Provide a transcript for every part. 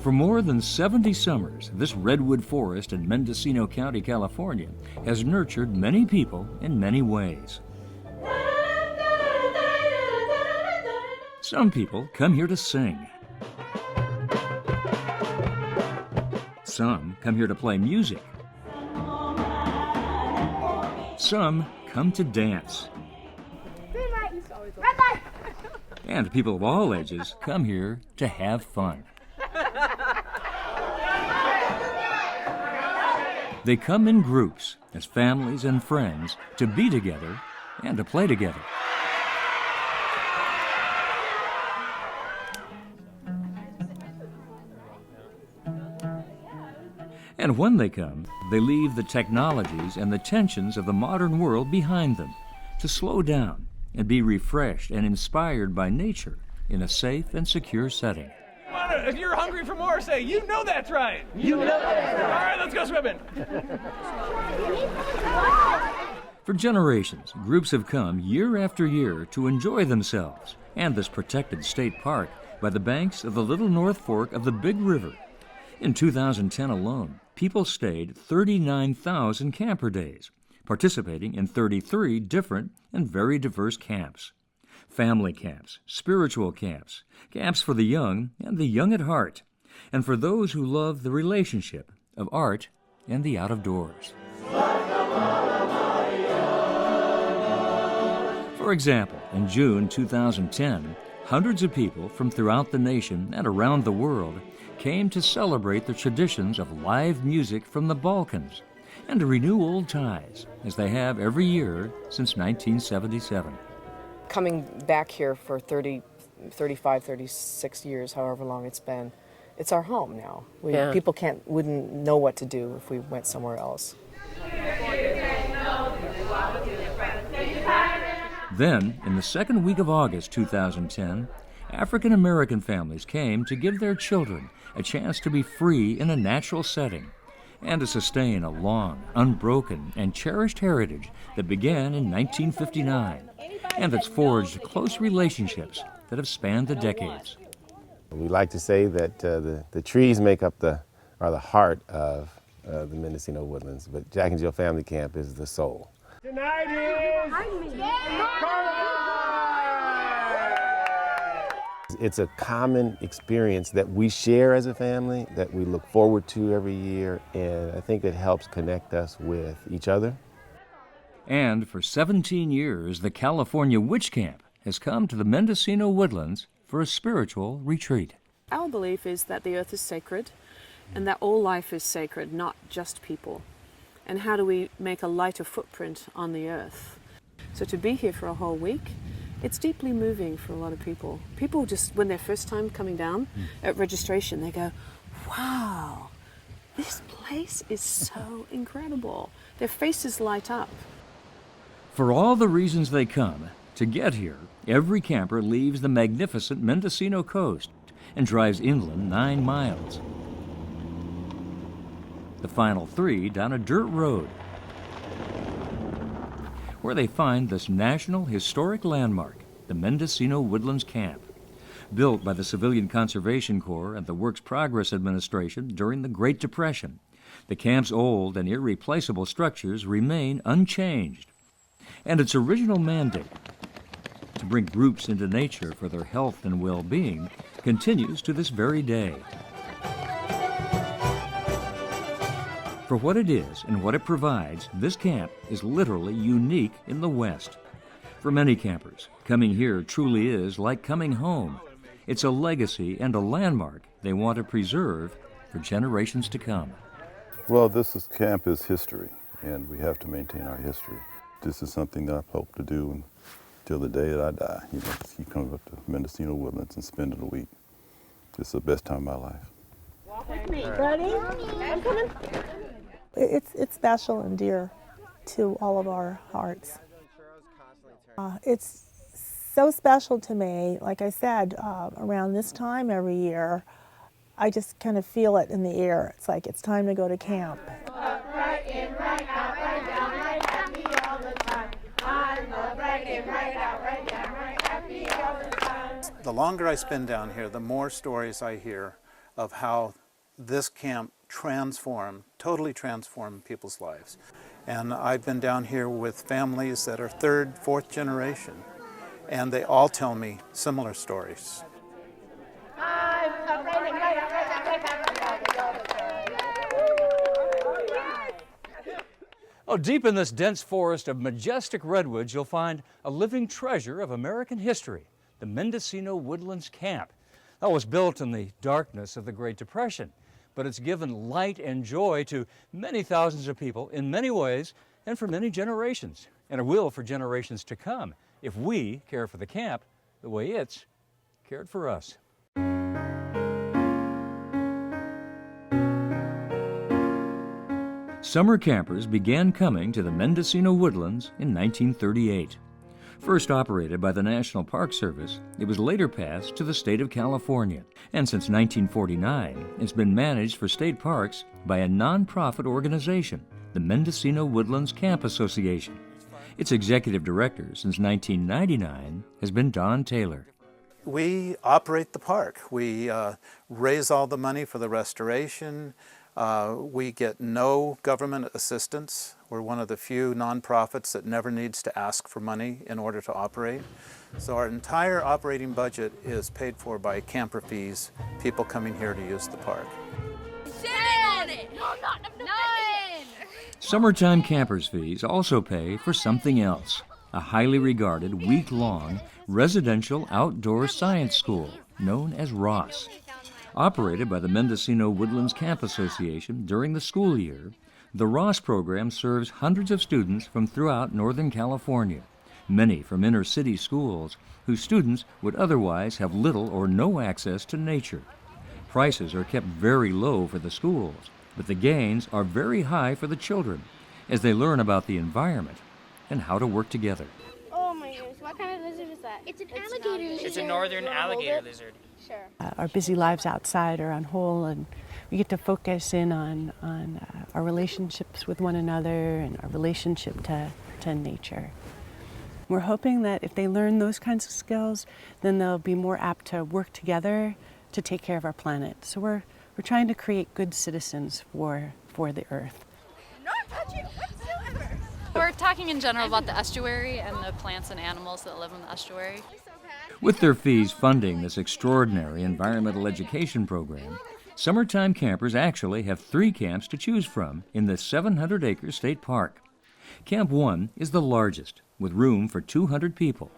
For more than 70 summers, this redwood forest in Mendocino County, California, has nurtured many people in many ways. Some people come here to sing. Some come here to play music. Some come to dance. And people of all ages come here to have fun. They come in groups, as families and friends, to be together and to play together. And when they come, they leave the technologies and the tensions of the modern world behind them to slow down and be refreshed and inspired by nature in a safe and secure setting. If you're hungry for more, say, "You know that's right." You know that's right. All right, let's go swimming. For generations, groups have come year after year to enjoy themselves and this protected state park by the banks of the Little North Fork of the Big River. In 2010 alone, people stayed 39,000 camper days, participating in 33 different and very diverse camps. Family camps, spiritual camps, camps for the young and the young at heart, and for those who love the relationship of art and the out of doors. For example, in June 2010, hundreds of people from throughout the nation and around the world came to celebrate the traditions of live music from the Balkans and to renew old ties, as they have every year since 1977. Coming back here for 30, 35, 36 years, however long it's been, it's our home now. People wouldn't know what to do if we went somewhere else. Then, in the second week of August 2010, African American families came to give their children a chance to be free in a natural setting and to sustain a long, unbroken, and cherished heritage that began in 1959 and that's forged close relationships that have spanned the decades. We like to say that the trees make up the heart of the Mendocino Woodlands, but Jack and Jill Family Camp is the soul. Tonight is It's a common experience that we share as a family, that we look forward to every year, and I think it helps connect us with each other. And for 17 years, the California Witch Camp has come to the Mendocino Woodlands for a spiritual retreat. Our belief is that the earth is sacred and that all life is sacred, not just people. And how do we make a lighter footprint on the earth? So to be here for a whole week, it's deeply moving for a lot of people. People just, when they're first time coming down at registration, they go, wow, this place is so incredible. Their faces light up. For all the reasons they come, to get here, every camper leaves the magnificent Mendocino coast and drives inland 9 miles. The final 3 down a dirt road, where they find this National Historic Landmark, the Mendocino Woodlands Camp. Built by the Civilian Conservation Corps and the Works Progress Administration during the Great Depression, the camp's old and irreplaceable structures remain unchanged. And its original mandate, to bring groups into nature for their health and well-being, continues to this very day. For what it is and what it provides, this camp is literally unique in the West. For many campers, coming here truly is like coming home. It's a legacy and a landmark they want to preserve for generations to come. Well, camp is history, and we have to maintain our history. This is something that I hope to do until the day that I die. Keep coming up to Mendocino Woodlands and spending a week. It's the best time of my life. Walk with me. Ready? I'm coming. It's special and dear to all of our hearts. It's so special to me. Like I said, around this time every year, I just kind of feel it in the air. It's like it's time to go to camp. Right in, right out, right down, right happy all the time. I love right in, right out, right down, right happy all the time. The longer I spend down here, the more stories I hear of how this camp totally transformed people's lives. And I've been down here with families that are third, fourth generation, and they all tell me similar stories. Oh, deep in this dense forest of majestic redwoods, you'll find a living treasure of American history, the Mendocino Woodlands Camp. That was built in the darkness of the Great Depression, but it's given light and joy to many thousands of people in many ways and for many generations, and it will for generations to come if we care for the camp the way it's cared for us. Summer campers began coming to the Mendocino Woodlands in 1938. First operated by the National Park Service, it was later passed to the state of California. And since 1949, it's been managed for state parks by a nonprofit organization, the Mendocino Woodlands Camp Association. Its executive director since 1999 has been Don Taylor. We operate the park. We raise all the money for the restoration. We get no government assistance. We're one of the few nonprofits that never needs to ask for money in order to operate. So our entire operating budget is paid for by camper fees, people coming here to use the park. Sit on it! No, none! Summertime campers' fees also pay for something else, a highly regarded week-long residential outdoor science school known as ROSS. Operated by the Mendocino Woodlands Camp Association during the school year, the ROSS program serves hundreds of students from throughout Northern California, many from inner-city schools whose students would otherwise have little or no access to nature. Prices are kept very low for the schools, but the gains are very high for the children as they learn about the environment and how to work together. Oh my goodness, what kind of lizard is that? It's an alligator lizard. It's a northern alligator lizard. Sure. Our busy lives outside are on hold, and we get to focus in on our relationships with one another and our relationship to nature. We're hoping that if they learn those kinds of skills, then they'll be more apt to work together to take care of our planet. So we're trying to create good citizens for the earth. Not touching whatsoever. We're talking in general about the estuary and the plants and animals that live in the estuary. With their fees funding this extraordinary environmental education program, summertime campers actually have 3 camps to choose from in the 700-acre state park. Camp 1 is the largest, with room for 200 people.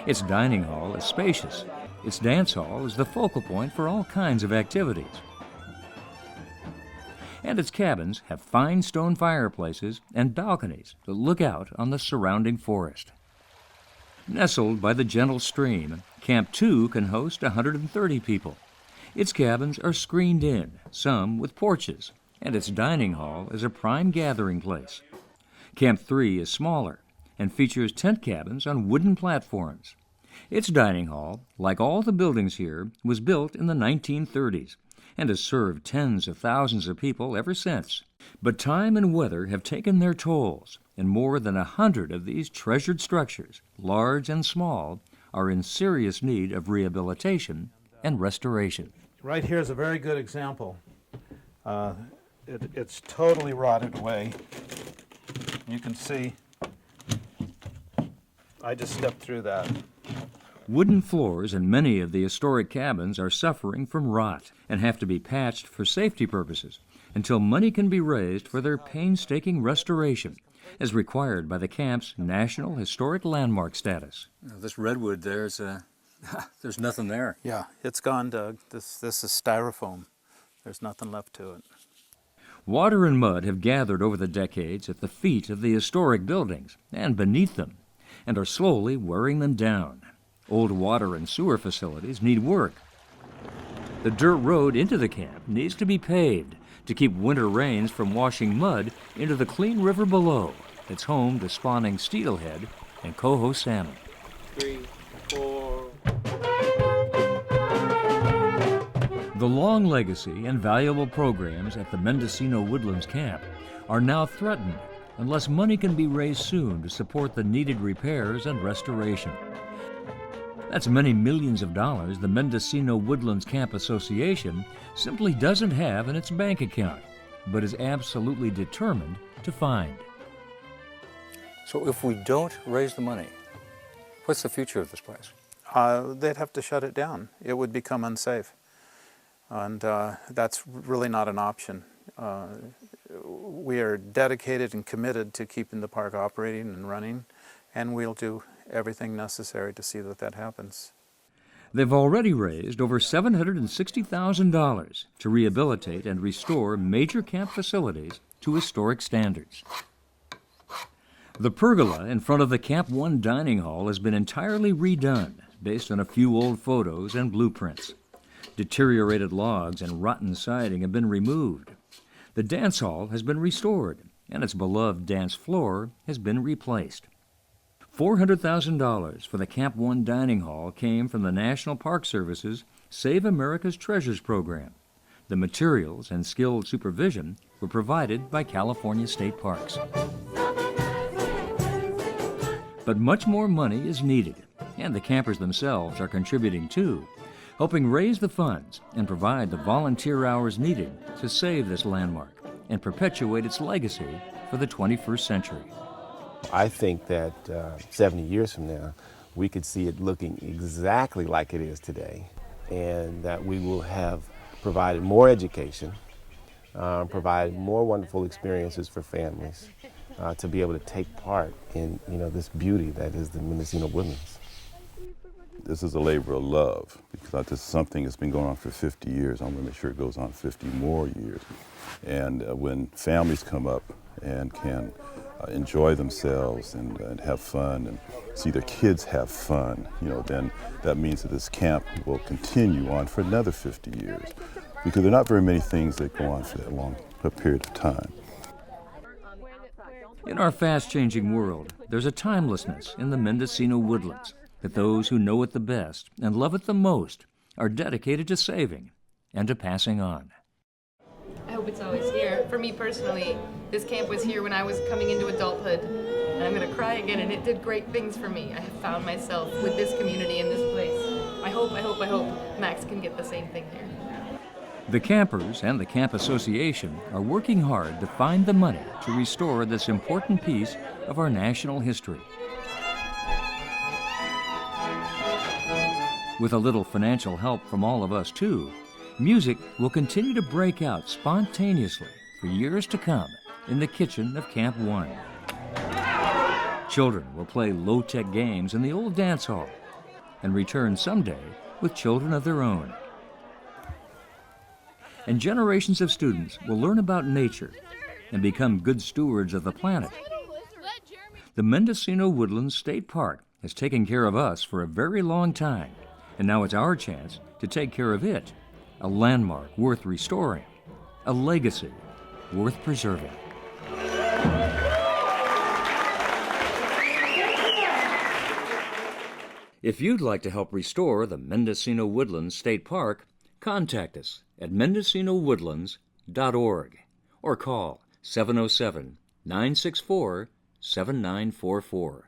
Its dining hall is spacious. Its dance hall is the focal point for all kinds of activities. And its cabins have fine stone fireplaces and balconies that look out on the surrounding forest. Nestled by the gentle stream, Camp 2 can host 130 people. Its cabins are screened in, some with porches, and its dining hall is a prime gathering place. Camp 3 is smaller and features tent cabins on wooden platforms. Its dining hall, like all the buildings here, was built in the 1930s and has served tens of thousands of people ever since. But time and weather have taken their tolls, and more than 100 of these treasured structures, large and small, are in serious need of rehabilitation and restoration. Right here is a very good example. It's totally rotted away. You can see, I just stepped through that. Wooden floors in many of the historic cabins are suffering from rot and have to be patched for safety purposes until money can be raised for their painstaking restoration, as required by the camp's National Historic Landmark status. This redwood there's nothing there. Yeah, it's gone, Doug. This is styrofoam. There's nothing left to it. Water and mud have gathered over the decades at the feet of the historic buildings and beneath them, and are slowly wearing them down. Old water and sewer facilities need work. The dirt road into the camp needs to be paved to keep winter rains from washing mud into the clean river below. It's home to spawning steelhead and coho salmon. 3, 4. The long legacy and valuable programs at the Mendocino Woodlands Camp are now threatened unless money can be raised soon to support the needed repairs and restoration. That's many millions of dollars the Mendocino Woodlands Camp Association simply doesn't have in its bank account, but is absolutely determined to find. So if we don't raise the money, what's the future of this place? They'd have to shut it down. It would become unsafe. And that's really not an option. We are dedicated and committed to keeping the park operating and running, and we'll do everything necessary to see that that happens. They've already raised over $760,000 to rehabilitate and restore major camp facilities to historic standards. The pergola in front of the Camp 1 dining hall has been entirely redone based on a few old photos and blueprints. Deteriorated logs and rotten siding have been removed. The dance hall has been restored, and its beloved dance floor has been replaced. $400,000 for the Camp 1 dining hall came from the National Park Service's Save America's Treasures program. The materials and skilled supervision were provided by California State Parks. But much more money is needed, and the campers themselves are contributing too, helping raise the funds and provide the volunteer hours needed to save this landmark and perpetuate its legacy for the 21st century. I think that 70 years from now, we could see it looking exactly like it is today, and that we will have provided more education, provided more wonderful experiences for families to be able to take part in this beauty that is the Mendocino Woodlands. This is a labor of love, because this is something that's been going on for 50 years. I want to make sure it goes on 50 more years. And when families come up and can enjoy themselves and have fun and see their kids have fun, then that means that this camp will continue on for another 50 years, because there are not very many things that go on for that long a period of time. In our fast-changing world, there's a timelessness in the Mendocino Woodlands that those who know it the best and love it the most are dedicated to saving and to passing on. I hope it's always here. For me personally, this camp was here when I was coming into adulthood, and I'm going to cry again, and it did great things for me. I have found myself with this community in this place. I hope Max can get the same thing here. The campers and the Camp Association are working hard to find the money to restore this important piece of our national history. With a little financial help from all of us, too, music will continue to break out spontaneously for years to come in the kitchen of Camp 1. Children will play low-tech games in the old dance hall and return someday with children of their own. And generations of students will learn about nature and become good stewards of the planet. The Mendocino Woodlands State Park has taken care of us for a very long time, and now it's our chance to take care of it, a landmark worth restoring, a legacy worth preserving. If you'd like to help restore the Mendocino Woodlands State Park, contact us at mendocinowoodlands.org or call 707-964-7944.